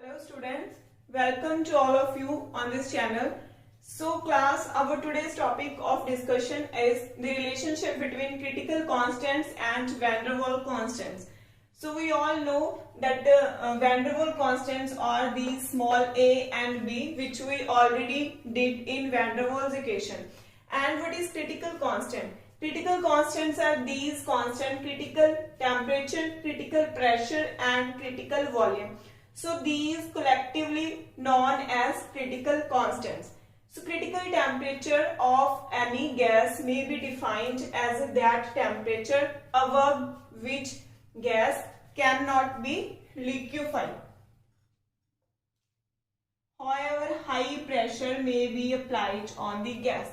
Hello students, welcome to all of you on this channel. So class, our today's topic of discussion is the relationship between critical constants and van der Waals constants. So we all know that van der Waals constants are these small a and b, which we already did in van der Waals equation. And what is critical constant? Critical constants are these constant: critical temperature, critical pressure and critical volume. So these collectively known as critical constants. So critical temperature of any gas may be defined as that temperature above which gas cannot be liquefied. However, high pressure may be applied on the gas.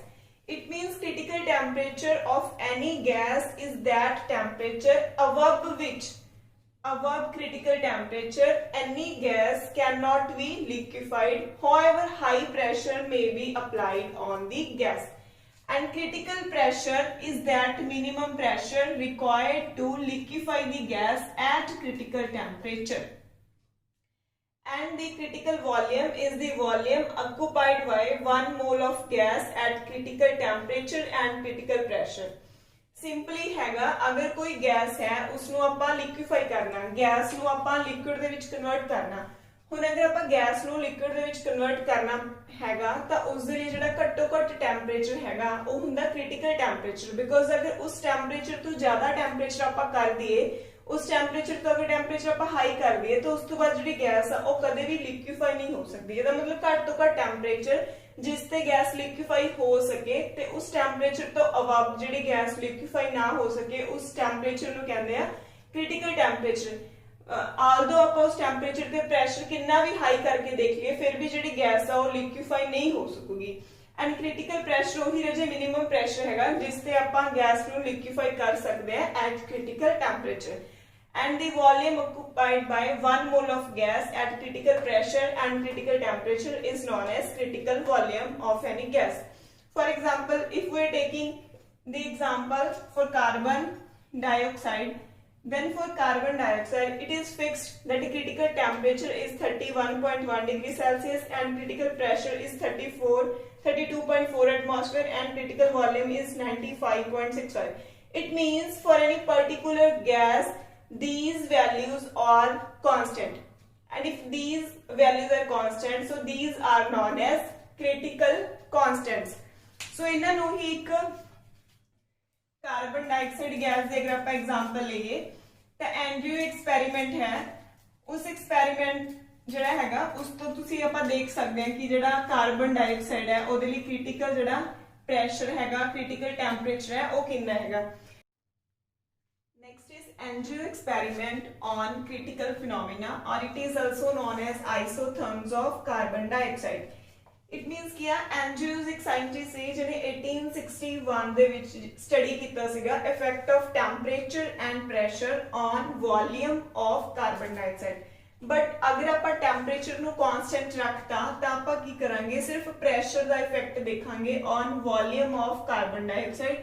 It means critical temperature of any gas is that temperature above critical temperature any gas cannot be liquefied. However, high pressure may be applied on the gas. And critical pressure is that minimum pressure required to liquefy the gas at critical temperature. And the critical volume is the volume occupied by 1 mole of gas at critical temperature and critical pressure. Simply हैगा, अगर कोई gas है उसनू आपां liquefy करना, gas नू आपां liquid दे विच convert करना। हुण अगर आपां गैस नू लिक्विड दे विच कन्वर्ट करना हैगा तां उस दे लई जिहड़ा घट्टो घट्ट टैंपरेचर हैगा ਉਹ ਹੁੰਦਾ क्रिटिकल टैंपरेचर। बिकॉज अगर उस टैंपरेचर तो ज्यादा टैंपरेचर आपां कर दिए, उस टैंपरेचर तो अगर टैंपरेचर आपां हाई कर दिए तो उस तो बाद जिहड़ी गैस आ ਉਹ कदे भी लिक्विफाई नहीं हो सकदी। ਇਹਦਾ मतलब घट तो घट टैंपरेचर जिस ते गैस लिक्विफाई हो सके ते उस टैंपरेचर तो अबव जिहड़ी गैस लिक्विफाई ना हो सके उस टैंपरेचर नूं कहंदे आ क्रिटिकल टैंपरेचर। आल्दो आपां उस टैंपरेचर ते प्रेशर कितना भी हाई करके देख लिए फिर भी जिहड़ी गैस आ ਉਹ लिक्विफाई नहीं हो सकूगी। एंड क्रिटिकल प्रेशर ਉਹੀ रजे मिनिमम प्रेशर हैगा जिस ते आपां गैस नूं लिक्विफाई कर सकदे आ at critical temperature. And the volume occupied by 1 mole of gas at critical pressure and critical temperature is known as critical volume of any gas. For example, if we are taking the example for carbon dioxide, then for carbon dioxide it is fixed that the critical temperature is 31.1 degrees Celsius and critical pressure is 32.4 atmosphere and critical volume is 95.65. It means for any particular gas these values are constant, and if these values are constant, so these are known as critical constants. So इन्हां नूं ही एक carbon dioxide gas दे अगर आप example लईए तो Andrew experiment है, उस experiment जिहड़ा हैगा उस तो तुसीं आपां देख सकदे हां कि जिहड़ा कार्बन डाइऑक्साइड है ਉਹਦੇ ਲਈ क्रिटिकल जिहड़ा प्रेशर हैगा, क्रिटिकल टैंपरेचर है ਉਹ कितना हैगा। Next is Andrew experiment on critical phenomena, or it is also known as isotherms of carbon dioxide. It means कि Andrews एक scientist से जिन्हें 1861 ਦੇ ਵਿੱਚ study ਕੀਤਾ ਸੀਗਾ effect of temperature and pressure on volume of carbon dioxide. But अगर ਆਪਾਂ temperature ਨੂੰ constant ਰੱਖਤਾ ਤਾਂ ਆਪਾਂ ਕੀ ਕਰਾਂਗੇ, ਸਿਰਫ pressure ਦਾ effect ਦੇਖਾਂਗੇ on volume of carbon dioxide.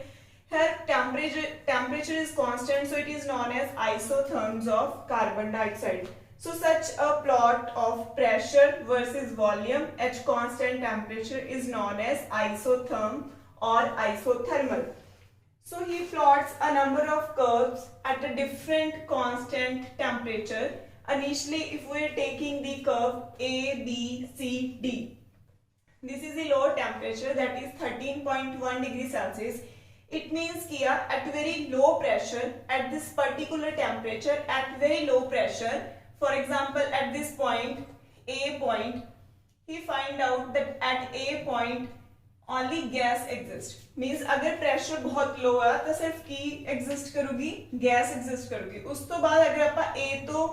Here temperature is constant, so it is known as isotherms of carbon dioxide. So such a plot of pressure versus volume at constant temperature is known as isotherm or isothermal. So he plots a number of curves at a different constant temperature. Initially, if we are taking the curve A, B, C, D, this is the lower temperature, that is 13.1 degrees Celsius. It means कि at very low pressure, at this particular temperature, at very low pressure, for example at this point, A point, he find out that at A point only gas exists. Means अगर pressure बहुत low है तो सिर्फ की exist करूगी, gas exist करूगी। उस तो बाद अगर आप A तो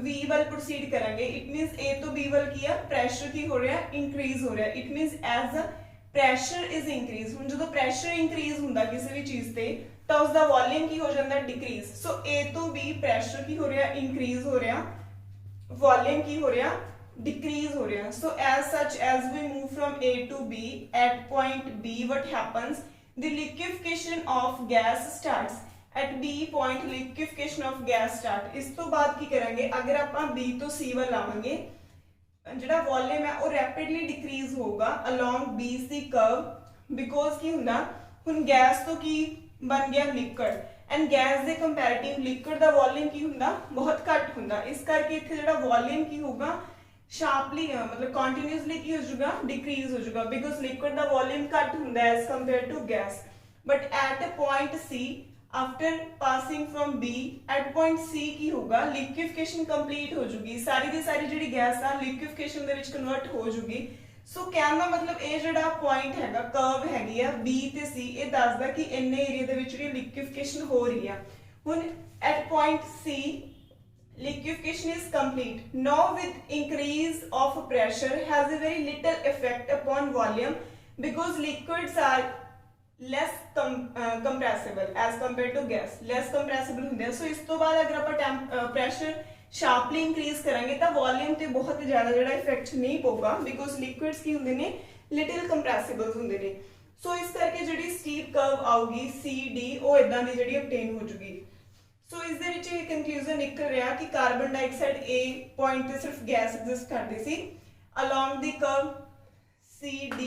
V वाल proceed करेंगे, it means A तो B वाल किया pressure की हो रहा है, increase हो रहा है। It means as a pressure is increase, ਹੁਣ ਜਦੋਂ pressure increase ਹੁੰਦਾ ਕਿਸੇ ਵੀ ਚੀਜ਼ ਤੇ ਤਾਂ ਉਸ ਦਾ volume ਕੀ ਹੋ ਜਾਂਦਾ, decrease. So A ਤੋਂ B pressure ਕੀ ਹੋ ਰਿਹਾ, increase ਹੋ ਰਿਹਾ, volume ਕੀ ਹੋ ਰਿਹਾ, decrease ਹੋ ਰਿਹਾ. So as such, as we move from A to B, at point B what happens, the liquefaction of gas starts. At B point liquefaction of gas start. इस तो बाद की करेंगे, अगर आप B तो C वाल आवांगे ਜਿਹੜਾ ਵੋਲਿਊਮ ਹੈ ਉਹ ਰੈਪਿਡਲੀ ਡਿਕਰੀਜ਼ ਹੋਊਗਾ ਅਲੋਂਗ BC ਕਰਵ ਬਿਕੋਜ਼ ਕੀ ਹੁੰਦਾ ਹੁਣ ਗੈਸ ਤੋਂ ਕੀ ਬਣ ਗਿਆ ਲਿਕਵਿਡ ਐਂਡ ਗੈਸ ਦੇ ਕੰਪੈਰੀਟਿਵ ਲਿਕਵਿਡ ਦਾ ਵੋਲਿਊਮ ਕੀ ਹੁੰਦਾ ਬਹੁਤ ਘੱਟ ਹੁੰਦਾ ਇਸ ਕਰਕੇ ਇੱਥੇ ਜਿਹੜਾ ਵੋਲਿਊਮ ਕੀ ਹੋਊਗਾ शार्पली मतलब कॉन्टिन्यूसली की हो जाएगा डिक्रीज हो जाएगा बिकॉज लिक्विड का वॉल्यूम कट होता है as compare to gas but at point C after passing from B at point C की होगा लिक्विफिकेशन कंप्लीट हो जाएगी सारी दी सारी जी गैस आ लिक्विफिकेशन दे विच कन्वर्ट हो जाएगी सो कहने का मतलब ये जो पॉइंट है कर्व हैगी आ बी ते सी ये दसदा कि इन्ने एरिया दे विच लिक्विफिकेशन हो रही है हुण at point C liquefaction is complete now with increase of pressure has a very little effect upon volume because liquids are less compressible as compared to gas less compressible ਹੁੰਦੇ ਸੋ ਇਸ ਤੋਂ ਬਾਅਦ ਅਗਰ ਆਪਾਂ pressure sharply increase ਕਰਾਂਗੇ ਤਾਂ volume ਤੇ ਬਹੁਤ ਜ਼ਿਆਦਾ ਜਿਹੜਾ ਇਫੈਕਟ ਨਹੀਂ ਪਊਗਾ because liquids ਕੀ ਹੁੰਦੇ ਨੇ little compressible ਹੁੰਦੇ ਨੇ ਸੋ ਇਸ ਕਰਕੇ ਜਿਹੜੀ steep curve ਆਊਗੀ CD ਉਹ ਇਦਾਂ ਦੀ ਜਿਹੜੀ obtain ਹੋ ਜੂਗੀ ਸੋ ਇਸ ਦੇ ਵਿੱਚ ਇਹ ਕੰਕਲੂਜਨ ਨਿਕਲ ਰਿਹਾ ਕਿ ਕਾਰਬਨ ਡਾਈਆਕਸਾਈਡ A ਪੁਆਇੰਟ ਤੇ ਸਿਰਫ ਗੈਸ ਐਗਜ਼ਿਸਟ ਕਰਦੀ ਸੀ ਅਲੋਂਗ ਦੀ ਕਰਵ CD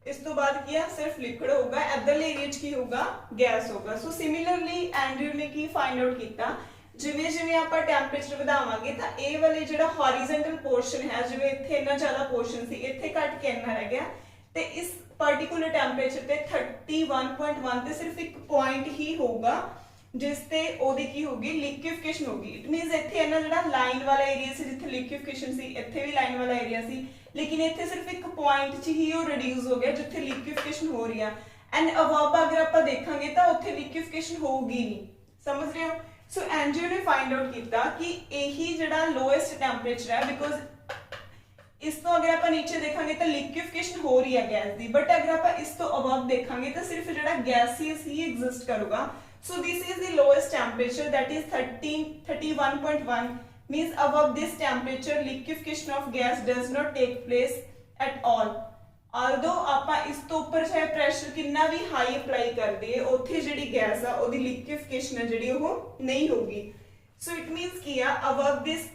ਇਸ ਤੋਂ ਬਾਅਦ ਕੀ ਆ ਸਿਰਫ ਲਿਕਵਿਡ ਹੋਊਗਾ ਇਧਰਲੇ ਏਰੀਆ 'ਚ ਕੀ ਹੋਊਗਾ ਗੈਸ ਹੋਊਗਾ ਸੋ ਸਿਮਿਲਰਲੀ ਐਂਡਰਿਊ ਨੇ ਕੀ ਫਾਈਂਡ ਆਊਟ ਕੀਤਾ ਜਿਵੇਂ ਜਿਵੇਂ ਆਪਾਂ ਟੈਂਪਰੇਚਰ ਵਧਾਵਾਂਗੇ ਤਾਂ ਇਹ ਵਾਲੇ ਜਿਹੜਾ ਹੌਰੀਜ਼ੌਂਟਲ ਪੋਰਸ਼ਨ ਹੈ ਜਿਵੇਂ ਇੱਥੇ ਇੰਨਾ ਜ਼ਿਆਦਾ ਪੋਰਸ਼ਨ ਸੀ ਇੱਥੇ ਘਟ ਕੇ ਇੰਨਾ ਰਹਿ ਗਿਆ ਤੇ ਇਸ ਪਾਰਟਿਕੂਲਰ ਟੈਂਪਰੇਚਰ ਤੇ 31.1 ਤੇ ਸਿਰਫ ਇੱਕ ਪੁਆਇੰਟ ਹੀ ਹੋਊਗਾ जिस ते ओदी की होगी लिक्विफिकेशन होगी इट मींस इत्थे इना जेड़ा लाइन वाला एरिया सी जिथे लिक्विफिकेशन सी इत्थे भी लाइन वाला एरिया सी लेकिन इत्थे सिर्फ एक पॉइंट च ही वो रिड्यूस हो गया जिथे लिक्विफिकेशन हो रही है एंड अबव अगर आप देखांगे तो उत्थे लिक्विफिकेशन होगी नहीं समझ रहे हो सो एंड्रयू ने फाइंड आउट किया कि यही जेड़ा लोएस्ट टेंपरेचर है बिकॉज इस तो अगर आप नीचे देखांगे तो लिक्विफिकेशन हो रही है गैस दी बट अगर आप इस तो अबव देखांगे तो सिर्फ जेड़ा गैसियस ही एग्जिस्ट करूगा so this is the lowest temperature that is 31.1 means above this temperature liquefaction of gas does not take place at all although ਆਪਾਂ ਇਸ ਤੋਂ ਉੱਪਰ ਚਾਹੇ ਪ੍ਰੈਸ਼ਰ ਕਿੰਨਾ ਵੀ ਹਾਈ ਅਪਲਾਈ ਕਰ ਦਈਏ ਉੱਥੇ ਜਿਹੜੀ ਗੈਸ ਆ ਉਹਦੀ ਲਿਕੁਇਫਿਕੇਸ਼ਨ ਹੈ ਜਿਹੜੀ ਉਹ ਨਹੀਂ ਹੋਗੀ ਸੋ ਇਟ ਮੀਨਸ ਕੀ ਆ above this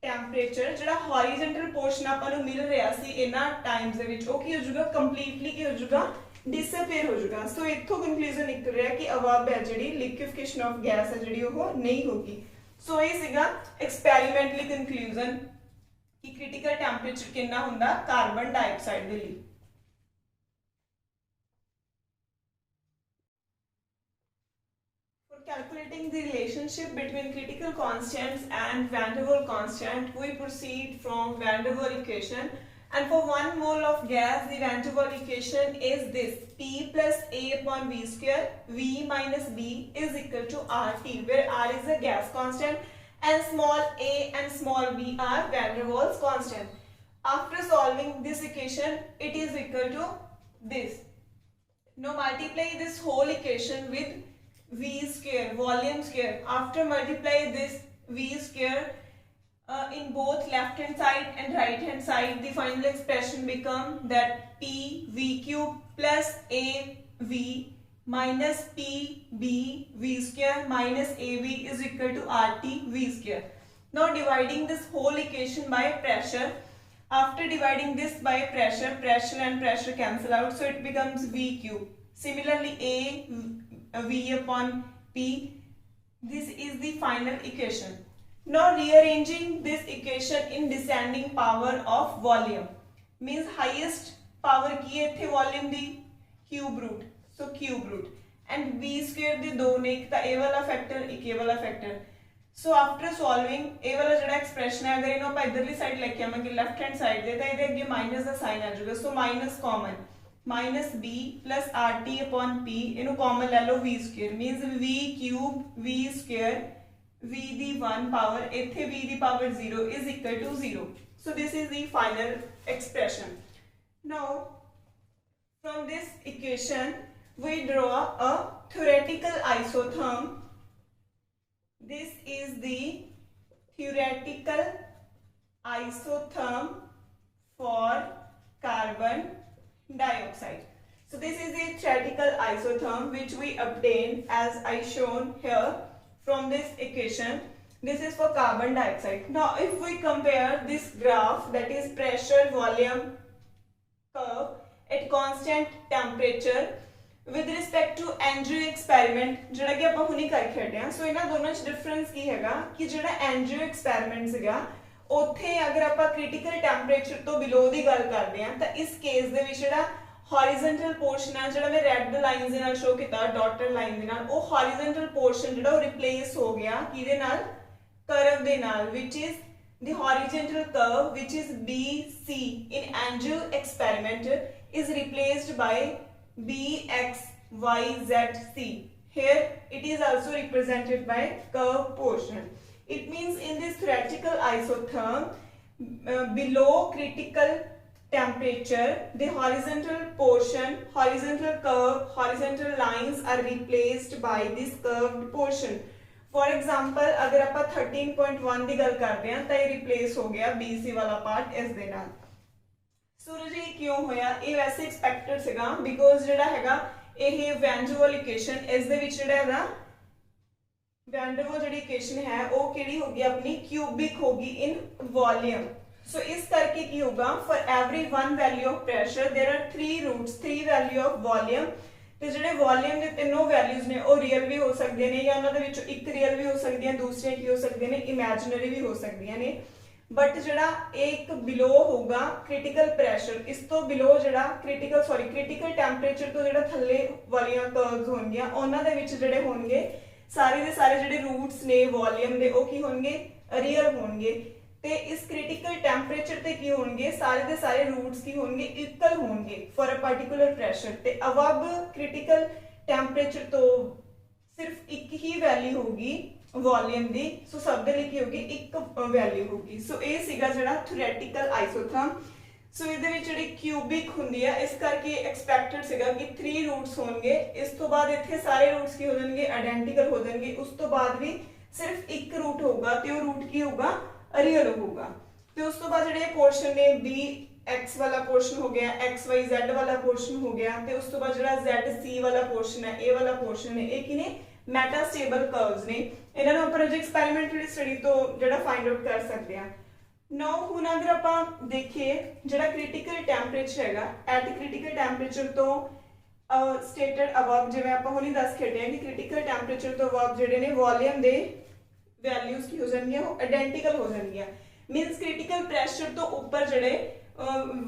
temperature ਜਿਹੜਾ ਹੌਰੀਜ਼ੌਂਟਲ ਪੋਰਸ਼ਨ ਆਪਾਂ ਨੂੰ ਮਿਲ ਰਿਹਾ ਸੀ ਇਹਨਾਂ ਟਾਈਮਸ ਦੇ ਵਿੱਚ ਉਹ ਕੀ ਹੋ ਜਾਊਗਾ ਕੰਪਲੀਟਲੀ ਕੀ ਹੋ ਜਾਊਗਾ डिसअपेयर हो जाएगा सो इत्थों कंक्लूजन निकल रहा है कि अबव है जिहड़ी लिक्विफिकेशन ऑफ गैस है जिहड़ी वो नहीं होगी सो ये सीगा एक्सपेरिमेंटली कंक्लूजन कि क्रिटिकल टेंपरेचर कितना हुंदा कार्बन डाइऑक्साइड दे लई for calculating the relationship between critical constants and van der Waals constant we proceed from van der Waals equation. And for 1 mole of gas, the van der Waals equation is this: P plus A upon V square, V minus B is equal to RT, where R is the gas constant and small a and small b are van der Waals constant. After solving this equation, it is equal to this. Now multiply this whole equation with V square, volume square. After multiply this V square, in both left hand side and right hand side the final expression become that P V cube plus A V minus P B V square minus AB is equal to RT V square. Now dividing this whole equation by pressure, after dividing this by pressure and pressure cancel out, so it becomes V cube. Similarly A V upon P, this is the final equation. Now rearranging this equation in descending power of volume means highest power की है थे volume the cube root, so cube root and b square दे दो ने एक ता a वाला factor एक a वाला factor. So after solving a वाला जड़ा expression है अगर इन्हों पर इधरली side लेके आमेंगे left hand side दे ता इधर ये minus का sign आ जाएगा so minus common minus b plus rt upon p इन्हों common ले लो v square means v cube v square v the 1 power इथे v the power 0 is equal to 0. So this is the final expression. Now from this equation we draw a theoretical isotherm. This is the theoretical isotherm for carbon dioxide. So this is the theoretical isotherm which we obtain as I shown here from this equation. This is for carbon dioxide. Now if we compare this graph, that is pressure volume curve at constant temperature with respect to Andrew experiment ਜਿਹੜਾ ਕਿ ਆਪਾਂ ਹੁਣੀ ਕਰਕੇ ਹਟੇ ਆ, ਸੋ ਇਹਨਾਂ ਦੋਨਾਂ ਚ ਡਿਫਰੈਂਸ ਕੀ ਹੈਗਾ ਕਿ ਜਿਹੜਾ Andrew experiment ਸੀਗਾ ਉੱਥੇ ਅਗਰ ਆਪਾਂ critical temperature ਤੋਂ below ਦੀ ਗੱਲ ਕਰਦੇ ਆ ਤਾਂ ਇਸ ਕੇਸ ਦੇ ਵਿੱਚ ਜਿਹੜਾ horizontal portion ਹੈ ਜਿਹੜਾ ਮੈਂ ਰੈੱਡ ਲਾਈਨਸ ਦੇ ਨਾਲ ਸ਼ੋ ਕੀਤਾ ਡਾਟਡ ਲਾਈਨ ਦੇ ਨਾਲ, ਉਹ horizontal portion ਜਿਹੜਾ ਉਹ ਰਿਪਲੇਸ ਹੋ ਗਿਆ ਕਿਹਦੇ ਨਾਲ, curve ਦੇ ਨਾਲ, which is the horizontal curve which is BC in Andrew experiment is replaced by BXYZC. Here it is also represented by curve portion. It means in this theoretical isotherm below critical temperature the horizontal portion, horizontal curve, horizontal lines are replaced by this curved portion. For example अगर आप 13.1 ਦੀ ਗੱਲ ਕਰਦੇ ਹਾਂ ਤਾਂ ਇਹ replace ਹੋ ਗਿਆ BC ਵਾਲਾ ਪਾर्ट ਇਸ ਦੇ ਨਾਲ। ਸੂਰਜ ਇਹ ਕਿਉਂ ਹੋਇਆ, ਇਹ ਵੈਸੇ ਐਕਸਪੈਕਟਡ ਸੀਗਾ ਬਿਕੋਜ਼ ਜਿਹੜਾ ਹੈਗਾ ਇਹ ਵੈਨ ਡਰ ਵਾਲ ਇਕੁਏਸ਼ਨ ਇਸ ਦੇ ਵਿੱਚ ਜਿਹੜਾ ਹੈਗਾ ਵੈਨ ਡਰ ਵਾਲ ਜਿਹੜੀ ਇਕੁਏਸ਼ਨ ਹੈ ਉਹ ਕਿਹੜੀ ਹੋਗੀ ਆਪਣੀ ਕਿਊਬਿਕ ਹੋਗੀ ਇਨ ਵੋਲਿਊਮ। ਸੋ ਇਸ ਕਰਕੇ ਕੀ ਹੋਗਾ for every one value of pressure there are 3 रूट्स 3 वैल्यू ऑफ वॉल्यूम ਤੇ ਜਿਹੜੇ ਵੋਲਿਊਮ ਦੇ ਤਿੰਨੋਂ ਵੈਲਿਊਜ਼ ਨੇ ਉਹ ਰੀਅਲ ਵੀ ਹੋ ਸਕਦੇ ਨੇ ਜਾਂ ਉਹਨਾਂ ਦੇ ਵਿੱਚੋਂ ਇੱਕ ਰੀਅਲ ਵੀ ਹੋ ਸਕਦੀ ਹੈ, ਦੂਸਰੀਆਂ ਕੀ ਹੋ ਸਕਦੀਆਂ ਨੇ ਇਮੇਜਿਨਰੀ ਵੀ ਹੋ ਸਕਦੀਆਂ ਨੇ। बट ਜਿਹੜਾ एक बिलो होगा क्रिटिकल प्रेशर, इस तो बिलो ਜਿਹੜਾ क्रिटिकल ਟੈਂਪਰੇਚਰ ਤੋਂ ਜਿਹੜਾ ਥੱਲੇ ਵਾਲੀਆਂ ਕਰਵਸ ਹੋਣਗੀਆਂ ਉਹਨਾਂ ਦੇ ਵਿੱਚ ਜਿਹੜੇ ਹੋਣਗੇ ਸਾਰੇ ਦੇ ਸਾਰੇ ਜਿਹੜੇ ਰੂਟਸ ਨੇ ਵੋਲਿਊਮ ਦੇ ਉਹ ਕੀ ਹੋਣਗੇ ਰੀਅਲ ਹੋਣਗੇ ਤੇ ਇਸ क्रिटिकल ਟੈਂਪਰੇਚਰ ਤੇ ਕੀ ਹੋਣਗੇ ਸਾਰੇ ਦੇ ਸਾਰੇ ਰੂਟਸ ਕੀ ਹੋਣਗੇ ਇਕੁਅਲ ਹੋਣਗੇ ਫॉर अ ਪਾਰਟਿਕੂਲਰ ਪ੍ਰੈਸ਼ਰ ਤੇ ਅਬਵ क्रिटिकल ਟੈਂਪਰੇਚਰ ਤੋਂ ਸਿਰਫ ਇੱਕ ਹੀ ਵੈਲਿਊ ਹੋਗੀ वॉल्यूम दी, सो सब दे लिए की होगी एक वैल्यू होगी। सो ये सीगा जेड़ा थ्योरेटिकल आइसोथर्म। सो इहदे विच जेड़ी क्यूबिक हुंदी है इस करके एक्सपेक्टेड सीगा कि 3 रूट्स होंगे, इस तो बाद इत्थे सारे रूट्स की हो जाणगे आइडेंटिकल हो जाणगे, उस तो बाद भी सिर्फ एक रूट होगा ते वो रूट की होगा रियल होगा। ते उस तो बाद जेड़े पोर्शन ने बी एक्स वाला पोर्शन हो गया, एक्स वाई जेड वाला पोर्शन हो गया ते उस तो बाद जेड़ा जेड सी वाला पोर्शन है ए वाला पोर्शन है ये किने मेटास्टेबल कर्व्स ने, इन्हां नूं आपां एक्सपेरिमेंटल स्टडी तो जेड़ा फाइंड आउट कर सकते हैं। नाउ हुण अगर आपां देखिए जेड़ा क्रिटिकल टैंपरेचर हैगा एट क्रिटिकल टैंपरेचर तो स्टेटेड अबव जिवें आपां हुणी दस खड़े हैं कि क्रिटिकल टैंपरेचर तो अबव जेड़े ने वॉल्यूम दे वैल्यूज की हो जाणगीआं वो आइडेंटिकल हो जाणगीआं, मींस क्रिटिकल प्रेशर तो ऊपर जेड़े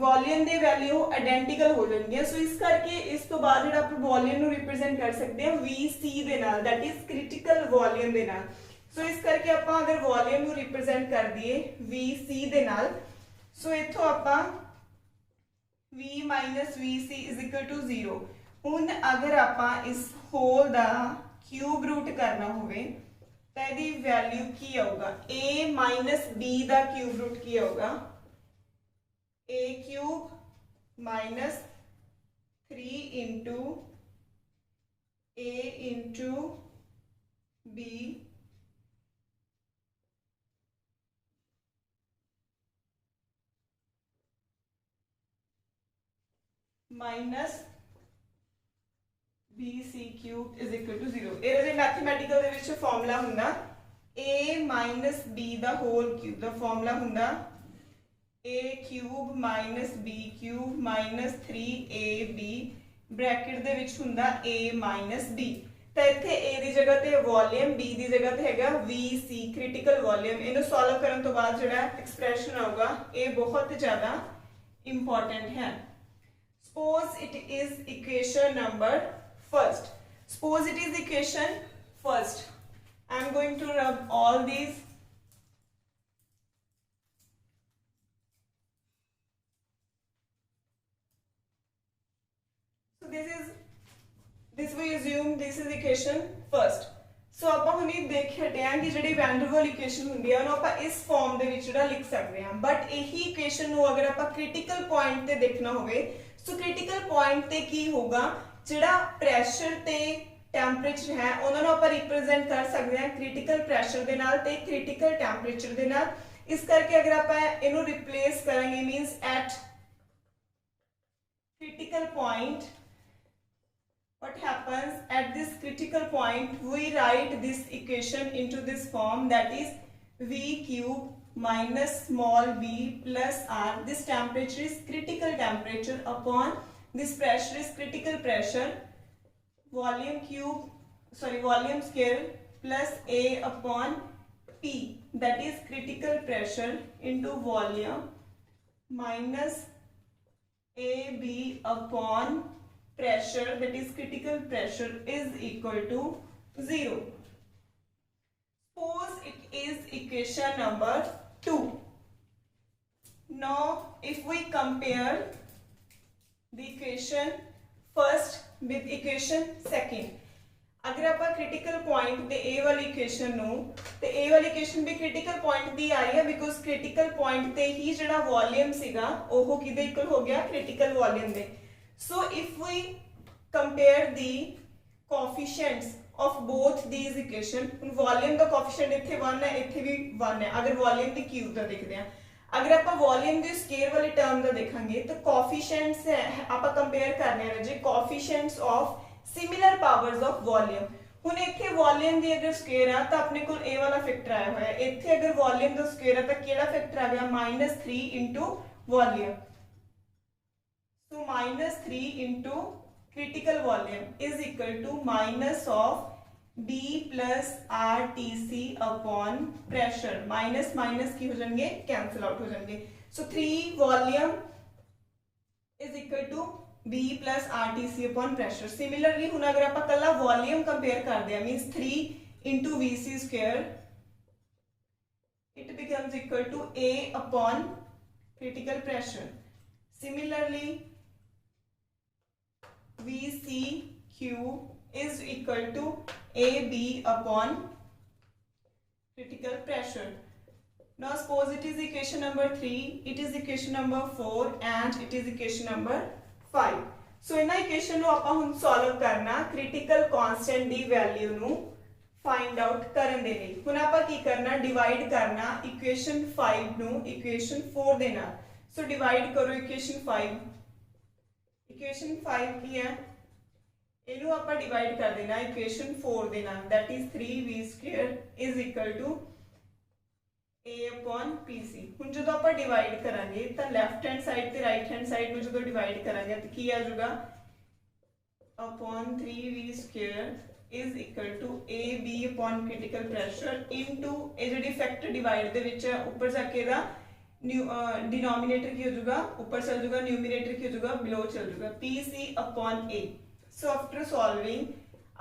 वॉल्यूम दे वैल्यू आइडेंटिकल हो जाएंगे। सो इस करके इस तो बाद जेड़ा आप वॉल्यूम नु रिप्रेजेंट कर सकते हैं VC दे नाल, दैट इज क्रिटिकल वॉल्यूम दे नाल। सो इस करके आप अगर वॉल्यूम नु रिप्रेजेंट कर दिए VC दे नाल, सो इथों आप V minus VC is equal to 0। हुण अगर आप इस होल दा क्यूब रूट करना होवे तां इहदी वैल्यू की आऊगा A माइनस B दा क्यूब रूट की आऊगा a cube minus 3 into a into b minus bc cube is equal to 0। ਇਹ ਜੇ ਮੈਥਮੈਟੀਕਲ ਦੇ ਵਿੱਚ ਫਾਰਮੂਲਾ ਹੁੰਦਾ a minus b ਦਾ ਹੋਲ ਕਿਊਬ ਦਾ ਫਾਰਮੂਲਾ ਹੁੰਦਾ a cube minus b cube minus 3ab bracket ਦੇ ਵਿੱਚ ਹੁੰਦਾ a minus b। ਤਾਂ ਇੱਥੇ a ਦੀ ਜਗ੍ਹਾ ਤੇ ਵੋਲਿਊਮ b ਦੀ ਜਗ੍ਹਾ ਤੇ ਹੈਗਾ vc ਕ੍ਰਿਟੀਕਲ ਵੋਲਿਊਮ। ਇਹਨੂੰ ਸੋਲਵ ਕਰਨ ਤੋਂ ਬਾਅਦ ਜਿਹੜਾ ਐਕਸਪ੍ਰੈਸ਼ਨ ਆਊਗਾ ਇਹ ਬਹੁਤ ਜ਼ਿਆਦਾ ਇੰਪੋਰਟੈਂਟ ਹੈ। Suppose it is equation number first, suppose it is equation first, I am going to rub all these this we assume this is equation first। सो ਆਪਾਂ ਹੁਣੇ ਦੇਖ ਹਟੇ ਆਂ ਕਿ ਜਿਹੜੀ ਵੈਨ ਡਰ ਵਾਲ ਇਕੁਏਸ਼ਨ ਹੁੰਦੀ ਆ ਉਹਨੂੰ ਆਪਾਂ ਇਸ ਫਾਰਮ ਦੇ ਵਿੱਚ ਜਿਹੜਾ ਲਿਖ ਸਕਦੇ ਹਾਂ, ਬਟ ਇਹੀ ਇਕੁਏਸ਼ਨ ਨੂੰ ਅਗਰ ਆਪਾਂ ਕ੍ਰਿਟੀਕਲ ਪੁਆਇੰਟ ਤੇ ਦੇਖਣਾ ਹੋਵੇ ਸੋ ਕ੍ਰਿਟੀਕਲ ਪੁਆਇੰਟ ਤੇ ਕੀ ਹੋਗਾ ਜਿਹੜਾ ਪ੍ਰੈਸ਼ਰ ਤੇ ਟੈਂਪਰੇਚਰ ਹੈ ਉਹਨਾਂ ਨੂੰ ਆਪਾਂ ਰਿਪਰੈਜ਼ੈਂਟ ਕਰ ਸਕਦੇ ਹਾਂ ਕ੍ਰਿਟੀਕਲ ਪ੍ਰੈਸ਼ਰ ਦੇ ਨਾਲ ਤੇ ਕ੍ਰਿਟੀਕਲ ਟੈਂਪਰੇਚਰ ਦੇ ਨਾਲ। ਇਸ ਕਰਕੇ ਅਗਰ ਆਪਾਂ ਇਹਨੂੰ ਰਿਪਲੇਸ ਕਰਾਂਗੇ means at critical point what happens at this critical point, we write this equation into this form, that is V cube minus small b plus r. This temperature is critical temperature upon this pressure is critical pressure, volume square plus A upon P, that is critical pressure, into volume minus AB upon pressure, that is critical pressure, is equal to 0. Suppose it is equation number 2. Now if we compare the equation first with equation second, अगर आप critical point दे ए वाली equation नु ते ए वाली equation भी critical point दी आई है, because critical point ते ही जिहड़ा वॉल्यूम सीगा ओहो किदे इक्वल हो गया, क्रिटिकल वॉल्यूम दे. So if we compare the coefficients of both these equation, volume दा कोएफिशिएंट इथे 1 है, इथे भी 1 है. अगर वॉल्यूम दी क्यूब दा देखते हैं, अगर आप वॉल्यूम दी स्केयर वाली टर्म दा देखेंगे तो कोएफिशिएंट्स आप कंपेयर करने हैं जी coefficients of similar powers of volume. हुन इथे वॉल्यूम दी अगर स्क्वायर है तो अपने को ए वाला फैक्टर आया हुआ है, इथे अगर वॉल्यूम दा स्क्वायर है तो केड़ा फैक्टर आ गया, -3 into volume. So -3 into critical volume is equal to minus of B plus RTC upon pressure. Minus minus की हो जाएंगे, कैंसिल आउट हो जाएंगे. So 3 volume is equal to B plus RTC upon pressure. Similarly, हुन अगर आप कला volume compare कर दिया, means 3 into VC square, it becomes equal to A upon critical pressure. Similarly, VC cube is equal to AB upon critical pressure. Now suppose it is equation number 3, it is equation number 4 and it is equation number 5. सो इन्हां equation ਨੂੰ ਆਪਾਂ ਹੁਣ solve ਕਰਨਾ critical constant ਦੀ value ਨੂੰ find out ਕਰਨ ਦੇ ਲਈ. ਹੁਣ ਆਪਾਂ ਕੀ ਕਰਨਾ, ਡਿਵਾਈਡ ਕਰਨਾ ਇਕੁਏਸ਼ਨ 5 ਨੂੰ ਇਕੁਏਸ਼ਨ 4 ਦੇ ਨਾਲ. ਸੋ ਡਿਵਾਈਡ ਕਰੋ ਇਕੁਏਸ਼ਨ 5. ਇਕੁਏਸ਼ਨ 5 ਕੀ ਹੈ, ਇਹਨੂੰ ਆਪਾਂ ਡਿਵਾਈਡ ਕਰ ਦੇਣਾ ਇਕੁਏਸ਼ਨ 4 ਦੇ ਨਾਲ, that is 3v² is equal to A upon PC. ਹੁਣ ਜਦੋਂ ਆਪਾਂ ਡਿਵਾਈਡ ਕਰਾਂਗੇ ਤਾਂ ਲੈਫਟ ਹੈਂਡ ਸਾਈਡ ਤੇ ਰਾਈਟ ਹੈਂਡ ਸਾਈਡ ਨੂੰ ਜਦੋਂ ਡਿਵਾਈਡ ਕਰਾਂਗੇ ਤਾਂ ਕੀ ਆ ਜਾਊਗਾ, upon 3v² is equal to AB upon critical pressure into ਇਹ ਜਿਹੜੀ ਫੈਕਟਰ ਡਿਵਾਈਡ ਦੇ ਵਿੱਚ ਉੱਪਰ ਜਾ ਕੇ ਦਾ डिनोमिनेटर की हो जाएगा, ऊपर चल जाएगा, न्यूमिनेटर की हो जाएगा, बिलो चल जाएगा, PC upon A. So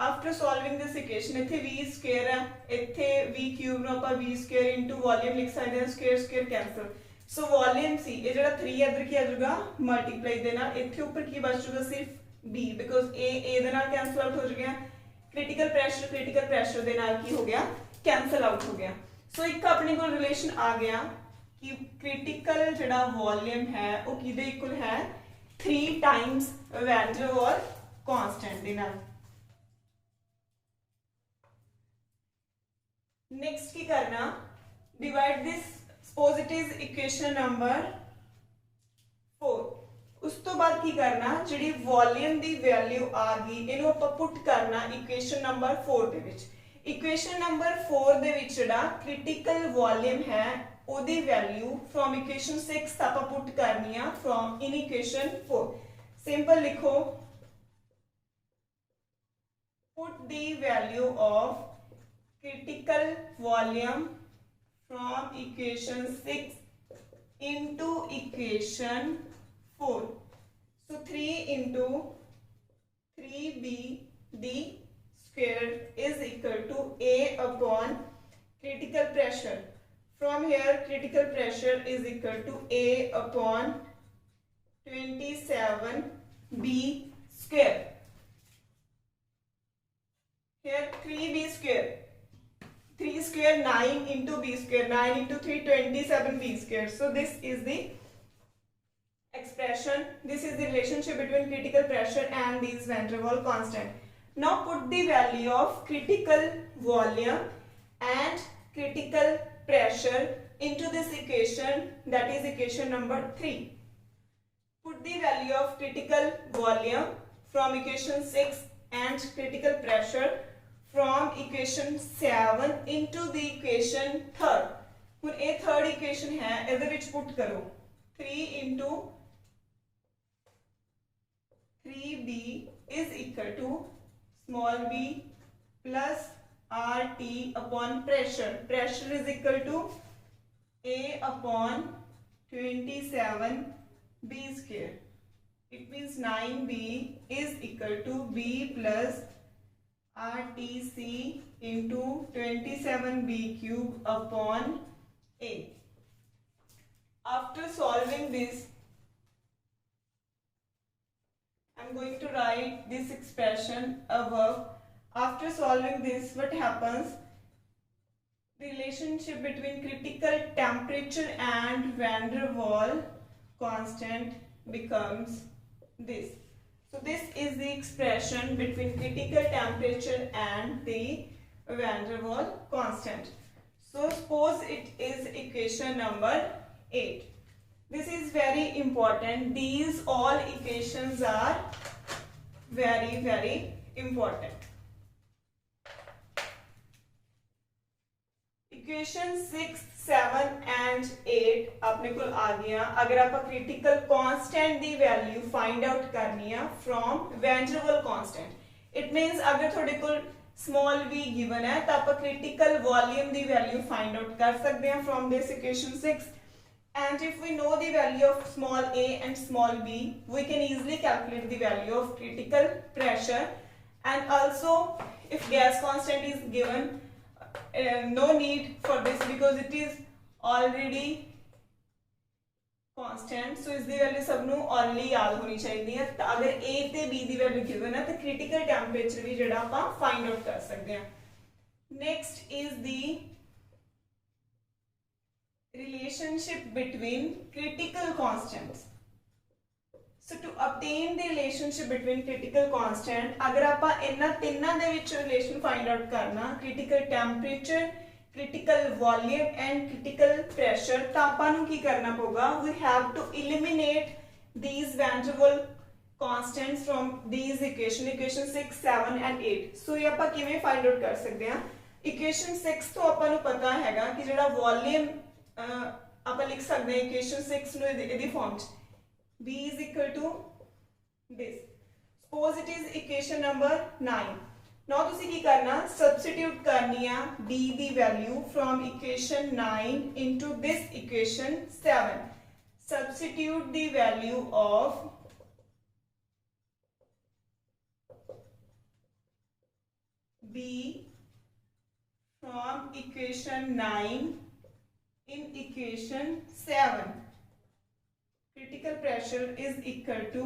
after solving this equation, इथे v square है, इथे v cube नो ਆਪਾਂ v square into volume लिख सकते हैं, square cancel. So volume C ये जरा 3 इधर की आ जाएगा multiply देना, इथे ऊपर की बच जाएगा सिर्फ B because A दे नाल cancel out हो जाएगा, critical pressure दे नाल की हो गया cancel out हो गया. So एक अपने को relation आ गया कि critical जड़ा volume है वो किधे equal है 3 times van der Waals constant दे नाल. नेक्स्ट की करना, divide this, suppose it is equation number 4. उस तो बाद की करना, जिहड़ी वॉल्यूम दी वैल्यू आ गई इहनू आपां पुट करना इक्वेशन नंबर 4 दे विच. इक्वेशन नंबर 4 दे विच जिहड़ा क्रिटिकल वॉल्यूम है ओदी वैल्यू फ्रॉम इक्वेशन 6 आपां पुट करनी है फ्रॉम इन इक्वेशन 4. सिंपल लिखो, put the value of critical volume from equation 6 into equation 4. So 3 into 3b d squared is equal to A upon critical pressure. From here critical pressure is equal to A upon 27b square. Here 3b square, 3 square 9 into b square, 9 into 3 27 b square. So this is the expression, this is the relationship between critical pressure and these van der Waals constant. Now put the value of critical volume and critical pressure into this equation, that is equation number 3. Put the value of critical volume from equation 6 and critical pressure from equation 7 into the equation 3rd. ਹੁਣ ਇਹ third equation है, ਇਹਦੇ ਵਿੱਚ put करो 3 into 3b is equal to small b plus RT upon pressure. Pressure is equal to A upon 27b square. It means 9b is equal to b plus RTC into 27b cube upon A. After solving this, I'm going to write this expression above. After solving this, what happens? The relationship between critical temperature and van der Waals constant becomes this. So this is the expression between critical temperature and the van der Waals constant. So suppose it is equation number 8. This is very important. These all equations are very important. Equation 6, 7 and 8 अपने को आ गया. अगर आप critical constant दी value find out करनी है from van der Waals constant. It means अगर थोड़े को small v given है तो आप critical volume दी value find out कर सकते हैं from this equation 6. And if we know the value of small a and small b, we can easily calculate the value of critical pressure. And also if gas constant is given, no need for this because it is already constant. So is the value सबनों only याद होनी चाहिए है. तो अगर a ते b दी value given है तो critical temperature भी जड़ा आप find out कर सकते हैं. Next is the relationship between critical constants. So to obtain the relationship between critical constant, अगर आपा इन्ना तीना दे विच relation find out करना, critical temperature, critical volume and critical pressure, तो आपा नु की करना होगा? We have to eliminate these van der Waals constants from these equation 6, 7 and 8. So ये आपा किਵੇਂ find out कर सकते हैं? Equation 6 तो आपा नु पता हैगा कि जड़ा volume आपा लिख सकते हैं equation 6 नु इदी form च. B is equal to this. Suppose it is equation number 9. Now तुसी की करना? Substitute करनी है B the value from equation 9 into this equation 7. Substitute the value of B from equation 9 in equation 7. Critical pressure is equal to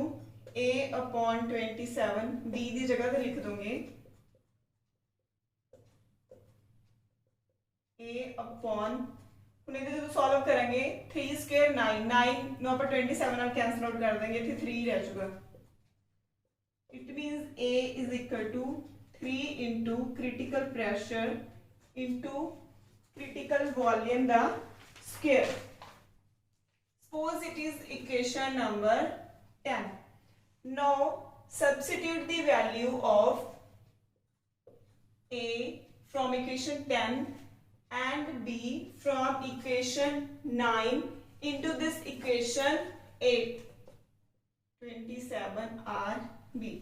A upon 27. B दी जगह पे लिख दूंगे A upon उन्हें तो सॉल्व करेंगे 3 square 9 9 पर 27 और कैंसिल आउट कर देंगे तो 3 रह जाएगा. It means A is equal to 3 into critical pressure into critical volume the square. Suppose it is equation number 10. Now substitute the value of A from equation 10 and B from equation 9 into this equation 8. 27 RB.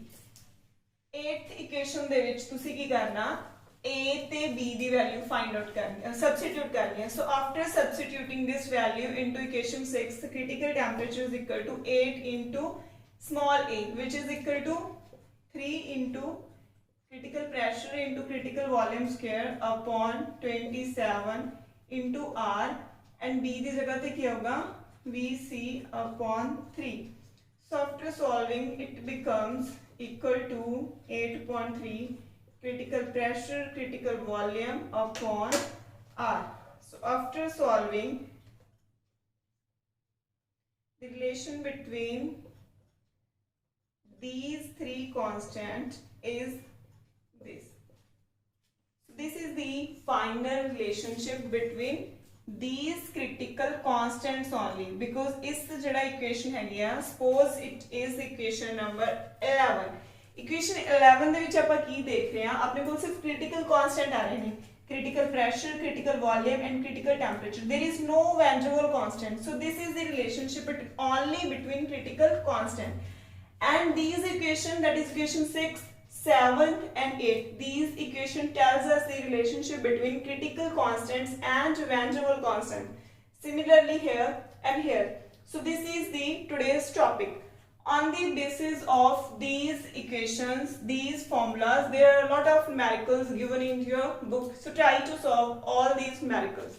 8th equation ਦੇ ਵਿੱਚ ਤੁਸੀਂ ਕੀ ਕਰਨਾ? A ਤੇ B ਦੀ value find out करनी है, substitute करनी है. So after substituting this value into equation 6, the critical temperature is equal to 8 into small a, which is equal to 3 into critical pressure into critical volume square upon 27 into R, and B दी जगह पे क्या होगा? VC upon 3. So after solving, it becomes equal to 8.3 critical pressure, critical volume upon R. So after solving, the relation between these three constants is this. So this is the final relationship between these critical constants only, because इस जड़ा equation है गया, suppose it is equation number 11. Equation 11 ਦੇ ਵਿੱਚ ਆਪਾਂ ਕੀ ਦੇਖ ਰਹੇ ਹਾਂ, ਆਪਣੇ ਕੋਲ ਸਿਰਫ ਕ੍ਰਿਟੀਕਲ ਕਾਂਸਟੈਂਟ ਆ ਰਹੇ ਨੇ, critical pressure, critical volume and critical temperature. There is no van der Waals constant. So this is the relationship only between critical constant. And these equation, that is equation 6, 7 and 8, these equation tells us the relationship between critical constants and van der Waals constant. Similarly here and here. So this is the today's topic. On the basis of these equations, these formulas, there are a lot of numericals given in your book. So try to solve all these numericals.